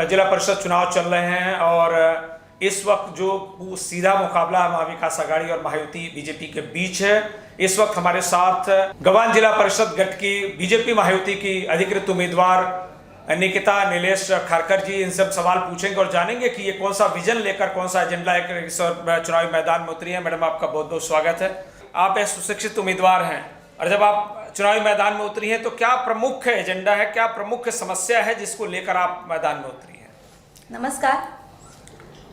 जिला परिषद चुनाव चल रहे हैं और इस वक्त जो सीधा मुकाबला महाविकास आघाड़ी और महायुति बीजेपी के बीच है। इस वक्त हमारे साथ गवान जिला परिषद गठ की बीजेपी महायुति की अधिकृत उम्मीदवार निकिता नीलेश खारकर जी, इनसे हम सवाल पूछेंगे और जानेंगे कि ये कौन सा विजन लेकर, कौन सा एजेंडा लेकर इस चुनावी मैदान में उतरी है। मैडम, आपका बहुत बहुत स्वागत है। आप एक सुशिक्षित उम्मीदवार हैं और जब आप चुनावी मैदान में उतरी हैं तो क्या प्रमुख एजेंडा है, क्या प्रमुख समस्या है जिसको लेकर आप मैदान में उतरी हैं? नमस्कार,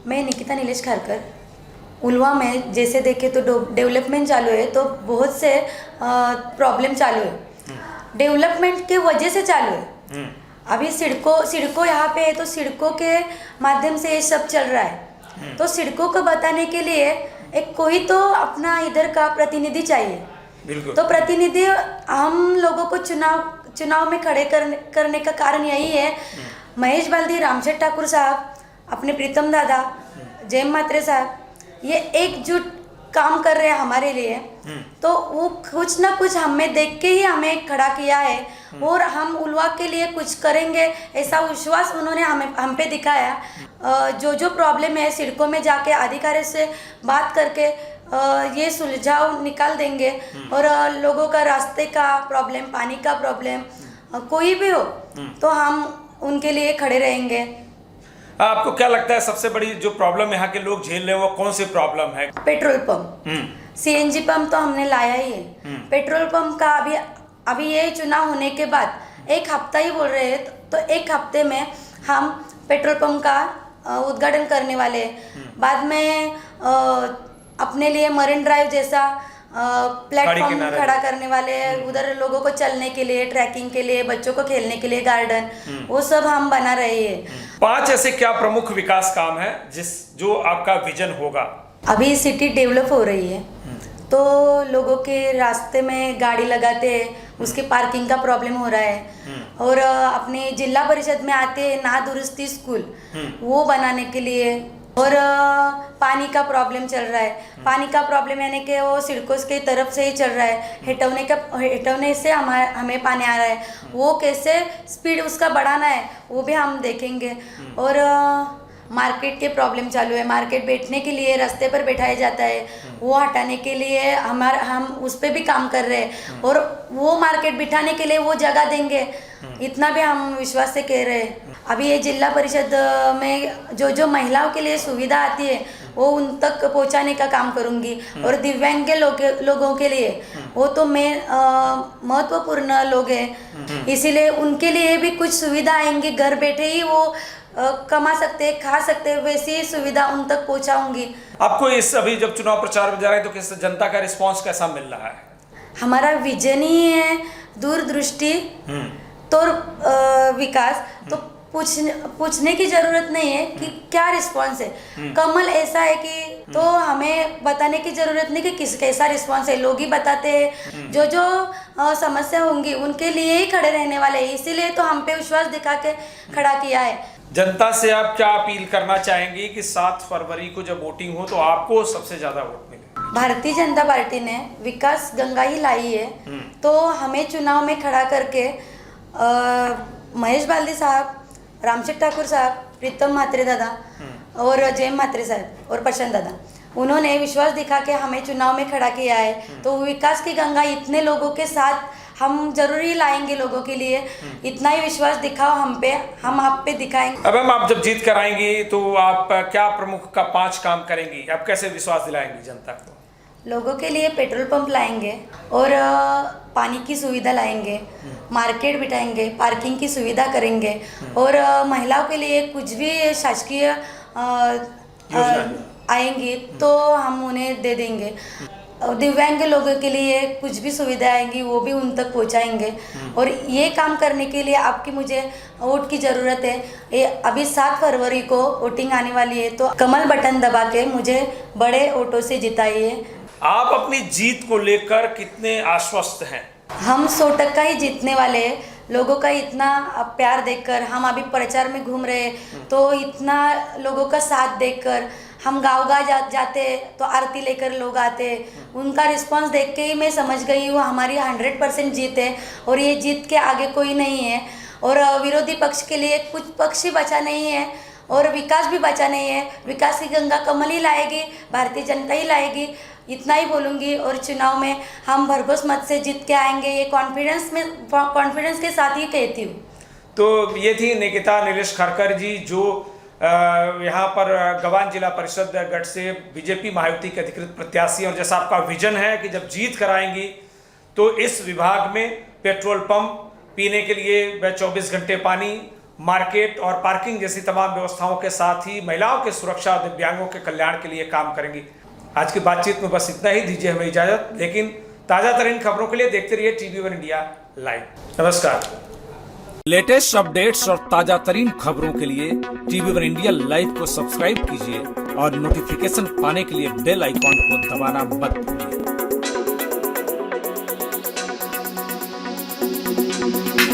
मैं निकिता नीलेश खारकर। उलवा में जैसे देखें तो डेवलपमेंट चालू है, तो बहुत से प्रॉब्लम चालू है। डेवलपमेंट के वजह से चालू है। अभी सड़कों यहाँ पे है, तो सड़कों के माध्यम से ये सब चल रहा है। तो सड़कों को बताने के लिए एक कोई तो अपना इधर का प्रतिनिधि चाहिए। बिल्कुल। तो प्रतिनिधि हम लोगों को चुनाव में खड़े करने का कारण यही है। महेश बाल्दी, रामशेठ ठाकुर साहब, अपने प्रीतम दादा, जयम मात्रे साहब, ये एकजुट काम कर रहे हैं हमारे लिए। तो वो कुछ ना कुछ हमें देख के ही हमें खड़ा किया है और हम उलवा के लिए कुछ करेंगे, ऐसा विश्वास उन्होंने हम पे दिखाया। जो प्रॉब्लम है सड़कों में जाके अधिकारी से बात करके ये सुलझाव निकाल देंगे। और लोगों का रास्ते का प्रॉब्लम, पानी का प्रॉब्लम, कोई भी हो तो हम उनके लिए खड़े रहेंगे। आपको क्या लगता है सबसे बड़ी जो प्रॉब्लम यहाँ के लोग झेल रहे हैं वो कौन सी प्रॉब्लम है? पेट्रोल पंप, सीएनजी पंप तो हमने लाया ही है। पेट्रोल पंप का अभी ये चुनाव होने के बाद एक हफ्ता ही बोल रहे हैं, तो एक हफ्ते में हम पेट्रोल पंप का उद्घाटन करने वाले हैं। बाद में अपने लिए मरीन ड्राइव जैसा प्लेटफॉर्म खड़ा करने वाले हैं। उधर लोगों को चलने के लिए, ट्रैकिंग के लिए, बच्चों को खेलने के लिए गार्डन, वो सब हम बना रहे हैं। 5 ऐसे क्या प्रमुख विकास काम है जो आपका विजन होगा? अभी सिटी डेवलप हो रही है, तो लोगों के रास्ते में गाड़ी लगाते हैं, उसके पार्किंग का प्रॉब्लम हो रहा है। और अपने जिला परिषद में आते हैं ना दुरुस्ती स्कूल, वो बनाने के लिए। और पानी का प्रॉब्लम चल रहा है। पानी का प्रॉब्लम यानी कि वो सड़कों की तरफ से ही चल रहा है। हटवने से हमें पानी आ रहा है, वो कैसे स्पीड उसका बढ़ाना है वो भी हम देखेंगे। और मार्केट के प्रॉब्लम चालू है। मार्केट बैठने के लिए रास्ते पर बैठाया जाता है, वो हटाने के लिए हम उस पर भी काम कर रहे हैं। और वो मार्केट बिठाने के लिए वो जगह देंगे, इतना भी हम विश्वास से कह रहे हैं। अभी ये जिला परिषद में जो महिलाओं के लिए सुविधा आती है वो उन तक पहुंचाने का काम करूंगी। और दिव्यांग लोगों के लिए वो तो मैं महत्वपूर्ण लोग हैं, इसीलिए उनके लिए भी कुछ सुविधा आएंगी। घर बैठे ही वो कमा सकते, खा सकते, वैसी सुविधा उन तक पहुंचाऊंगी। आपको इस अभी जब चुनाव प्रचार में जा रहे हैं तो किस जनता का रिस्पांस कैसा मिल रहा है? हमारा विजन ही है दूरदृष्टि तो विकास। तो पूछने की जरूरत नहीं है कि क्या रिस्पांस है। कमल ऐसा है कि तो हमें बताने की जरूरत नहीं कि कैसा रिस्पांस है, लोग ही बताते हैं। जो समस्या होंगी उनके लिए ही खड़े रहने वाले हैं, इसीलिए तो हम पे विश्वास दिखा के खड़ा किया है। जनता से आप क्या अपील करना चाहेंगी कि 7 फरवरी को जब वोटिंग हो तो आपको सबसे ज्यादा वोट मिले? भारतीय जनता पार्टी ने विकास गंगा ही लाई है, तो हमें चुनाव में खड़ा करके महेश बाल्दी साहब, रामशेठ ठाकुर साहब, प्रीतम मात्रे दादा और जयम मात्रे साहब और प्रशांत दादा, उन्होंने विश्वास दिखा के हमें चुनाव में खड़ा किया है। तो विकास की गंगा इतने लोगों के साथ हम जरूरी लाएंगे लोगों के लिए। इतना ही विश्वास दिखाओ हम पे, हम आप पे दिखाएंगे। अब आप जब जीत कर आएंगी तो आप क्या प्रमुख का 5 काम करेंगी? आप कैसे विश्वास दिलाएंगी जनता को? लोगों के लिए पेट्रोल पंप लाएंगे और पानी की सुविधा लाएंगे, मार्केट बिठाएंगे, पार्किंग की सुविधा करेंगे। और महिलाओं के लिए कुछ भी शासकीय आएंगी तो हम उन्हें दे देंगे। दिव्यांग लोगों के लिए कुछ भी सुविधा आएंगी वो भी उन तक पहुंचाएंगे। और ये काम करने के लिए आपकी मुझे वोट की ज़रूरत है। ये अभी 7 फरवरी को वोटिंग आने वाली है, तो कमल बटन दबा के मुझे बड़े वोटों से जिताइए। आप अपनी जीत को लेकर कितने आश्वस्त हैं? हम 100% ही जीतने वाले हैं। लोगों का इतना प्यार देखकर, हम अभी प्रचार में घूम रहे हैं तो इतना लोगों का साथ देखकर, हम गाँव जाते तो आरती लेकर लोग आते, उनका रिस्पांस देख के ही मैं समझ गई हूँ हमारी 100% जीत है और ये जीत के आगे कोई नहीं है। और विरोधी पक्ष के लिए कुछ पक्ष ही बचा नहीं है और विकास भी बचा नहीं है। विकास की गंगा कमल ही लाएगी, भारतीय जनता ही लाएगी, इतना ही बोलूँगी। और चुनाव में हम भरघोस मत से जीत के आएंगे, ये कॉन्फिडेंस के साथ ही कहती हूँ। तो ये थी निकिता नीलेश खरकर जी, जो यहाँ पर गवान जिला परिषद गढ़ से बीजेपी महायुति के अधिकृत प्रत्याशी। और जैसा आपका विजन है कि जब जीत कराएंगी तो इस विभाग में पेट्रोल पंप, पीने के लिए 24 घंटे पानी, मार्केट और पार्किंग जैसी तमाम व्यवस्थाओं के साथ ही महिलाओं की सुरक्षा और दिव्यांगों के कल्याण के लिए काम करेंगी। आज की बातचीत में बस इतना ही, दीजिए हमें इजाजत। लेकिन ताज़ा तरीन खबरों के लिए देखते रहिए TV1 इंडिया लाइव। नमस्कार। लेटेस्ट अपडेट्स और ताजा तरीन खबरों के लिए TV1 इंडिया लाइव को सब्सक्राइब कीजिए और नोटिफिकेशन पाने के लिए बेल आइकॉन को दबाना मत भूलिए।